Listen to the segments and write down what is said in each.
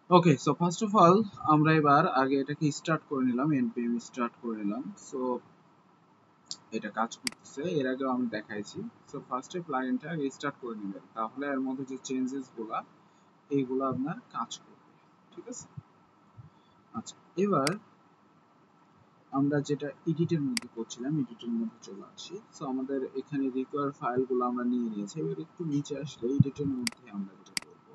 Okay, so first of all আমরা এবার আগে এটাকে স্টার্ট করে নিলাম, npm স্টার্ট করে নিলাম। সো এটা কাজ করতেছে, এর আগেও আমি দেখাইছি। সো ফার্স্টে প্লাগইনটা আগে স্টার্ট করে নেবেন, তাহলে এর মধ্যে যে চেঞ্জেস গুলা এইগুলো আপনার কাজ করবে। ঠিক আছে? আচ্ছা, এবার আমরা যেটা এডিটের মধ্যে করছিলাম, এডিটের মধ্যে চলে আসি। সো আমাদের এখানে রিকোয়ার ফাইলগুলো আমরা নিয়ে নিয়েছি। এবার একটু নিচে আসলে এডিটের মধ্যে আমরা যেটা করব,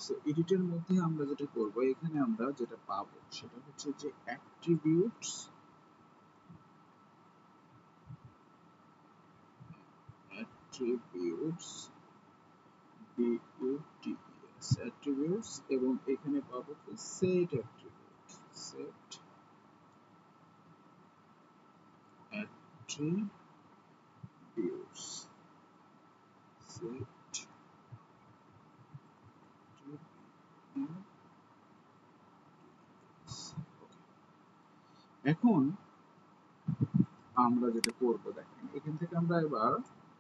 সো এডিটের মধ্যে আমরা যেটা করব, এখানে আমরা যেটা পাবো সেটা হচ্ছে যে অ্যাট্রিবিউটস, অ্যাট্রিবিউটস বিইউটিএস অ্যাট্রিবিউটস, এবং এখানে পাবো কি set attribute, set attributes, set এখন আমরা যেটা করব, দেখেন এখান থেকে আমরা এবার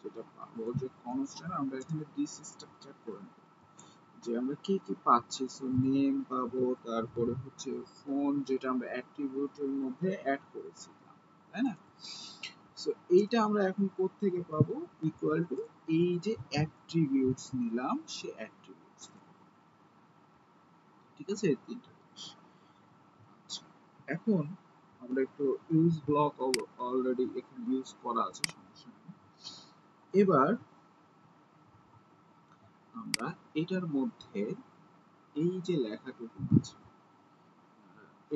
যেটা পাবো যে কনস্ট্যান্ট আমরা এখানে ডিস্ট্রাকচার করে নেব, যে আমরা কি কি পাচ্ছি। সো নেম পাবো, তারপরে হচ্ছে ফোন, যেটা আমরা অ্যাট্রিবিউটের মধ্যে অ্যাড করেছিলাম, তাই না? সো এইটা আমরা এখন কোথা থেকে পাবো, ইকুয়াল টু এই যে অ্যাট্রিবিউটস নিলাম সে অ্যাট্রিবিউটস, ঠিক আছে? এই তিনটা জিনিস। আচ্ছা, এখন আমরা একটু ইউজ ব্লক অলরেডি এখানে ইউজ করা আছে, সমস্যা নেই। এবার আমরা এটার মধ্যে এই যে লেখাটুকু আছে,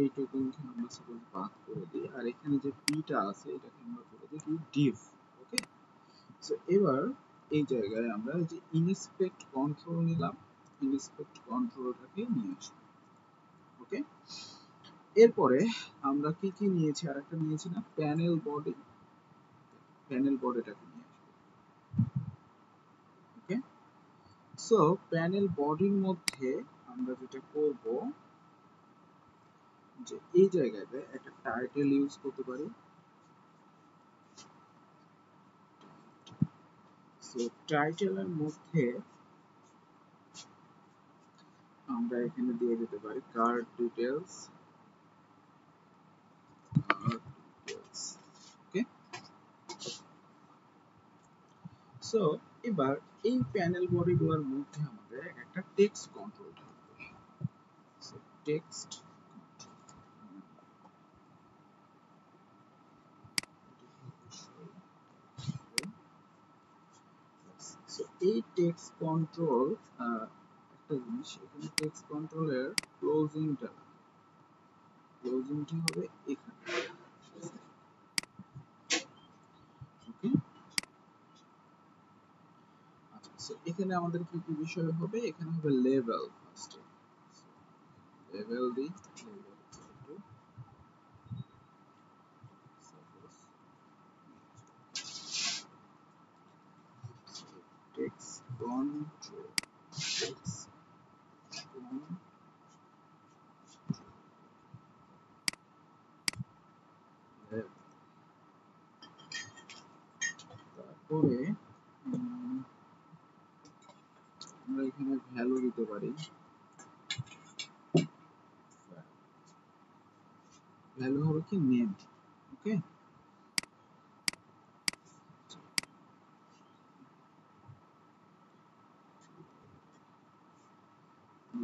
এইটুকুকে আমরা সাপোজ বাদ করে দিই, আর এখানে যে পিটা আছে এটাকে আমরা করে দিই কি ডিভ। ওকে, সো এবার এই জায়গায় আমরা এই যে ইনস্পেক্ট কন্ট্রোল নিলাম, ইনস্পেক্ট কন্ট্রোলটাকে নিয়ে আসবো। ওকে, এরপরে আমরা কি কি নিয়েছি, আর একটা নিয়েছি না, প্যানেল বডি, প্যানেল বডিটাকে নিয়ে আসবো। ওকে, সো প্যানেল বডির মধ্যে আমরা যেটা করব, যে এই জায়গাতে একটা টাইটেল ইউজ করতে পারি। সো টাইটেলের মধ্যে আমরা এখানে দিয়ে দিতে পারি কার্ড ডিটেলস, কার্ড ডিটেলস। ওকে, সো এবার এই প্যানেল বডিগুলোর মধ্যে আমাদের একটা টেক্সট কন্ট্রোল থাকবে। সো টেক্সট, সো এই টেক্সট কন্ট্রোল, একটা জিনিস এখানে টেক্সট কন্ট্রোলের ক্লোজিংটা, ক্লোজিংটা হবে এখানে। ওকে, আচ্ছা, সো এখানে আমাদের কি কি বিষয় হবে, এখানে হবে লেভেল ফার্স্টে, লেভেল দিই, level two suppose text control, text তারপরে আমরা এখানে ভ্যালু দিতে পারি, ভ্যালু হবে কি নেম। ওকে,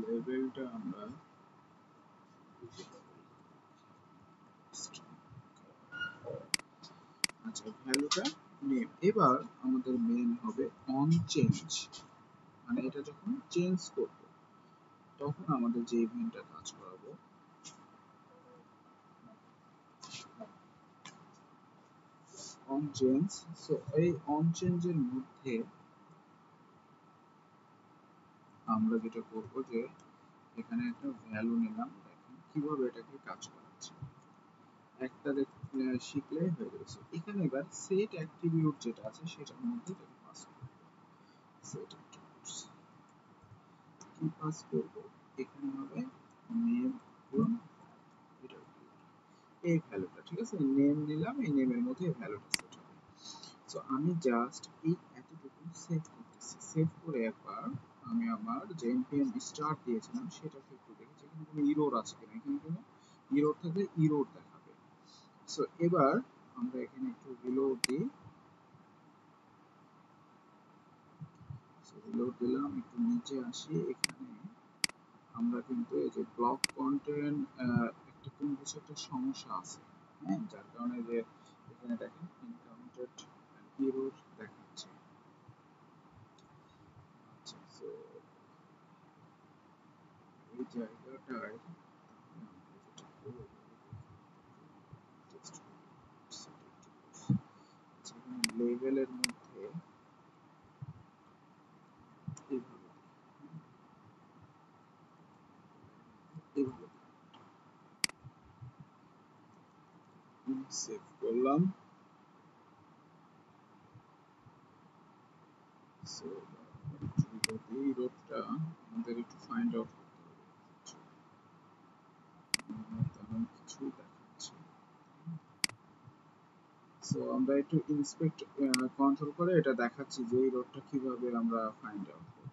লেভেলটা আমরা আচ্ছা, ভ্যালুটা নেম। এবার আমাদের মেন হবে অন চেঞ্জ, মানে এটা যখন চেঞ্জ করব তখন আমাদের যে ইভেন্টটা কাজ করাবো, অন চেঞ্জ। সো এই অন চেঞ্জের মধ্যে আমরা যেটা করব, যে এখানে একটা ভ্যালু নিলাম, দেখেন কিভাবে এটাকে কাজ করাচ্ছে, একটা শিখলে হয়ে যাবে। So, এখানে এবার সেট অ্যাট্রিবিউট যেটা আছে সেটার মধ্যে এটাকে পাস করব, সেট অ্যাট্রিবিউটস কি পাস করব, এখানে হবে নেম এবং এটা এই ভ্যালুটা, ঠিক আছে? নেম নিলাম, এই নেমের মধ্যে এই ভ্যালুটা সেট হবে। সো আমি জাস্ট এই এতটুকু সেভ করতেছি। সেভ করে একবার আমি আমার যে npm স্টার্ট দিয়েছিলাম সেটাকে একটু দেখি এখানে কোনো ইরর আছে কিনা। এখানে কোনো ইরর থাকলে ইরর দেখাবে। সো এবার আমরা এখানে একটু রিলোড দিই। রিলোড দিলাম, একটু নিচে আসি। এখানে আমরা কিন্তু এই যে ব্লক কন্টেন্ট একটা কোনো কিছু একটা সমস্যা আছে, হ্যাঁ, যার কারণে যে এখানে দেখেন এনকাউন্টার্ড এরর দেখাচ্ছে। আচ্ছা, সো এই জায়গাটায় আমরা যেটা করব যেখানে লেভেলের মধ্যে এইভাবে এইভাবে সেভ করলাম। সো এই রোডটা আমাদের একটু ফাইন্ড আউট করতে হবে। তেমন কিছুই দেখাচ্ছে। সো আমরা একটু ইন্সপেক্ট কন্ট্রোল করে এটা দেখাচ্ছি যে এই রোডটা কিভাবে আমরা ফাইন্ড আউট করব।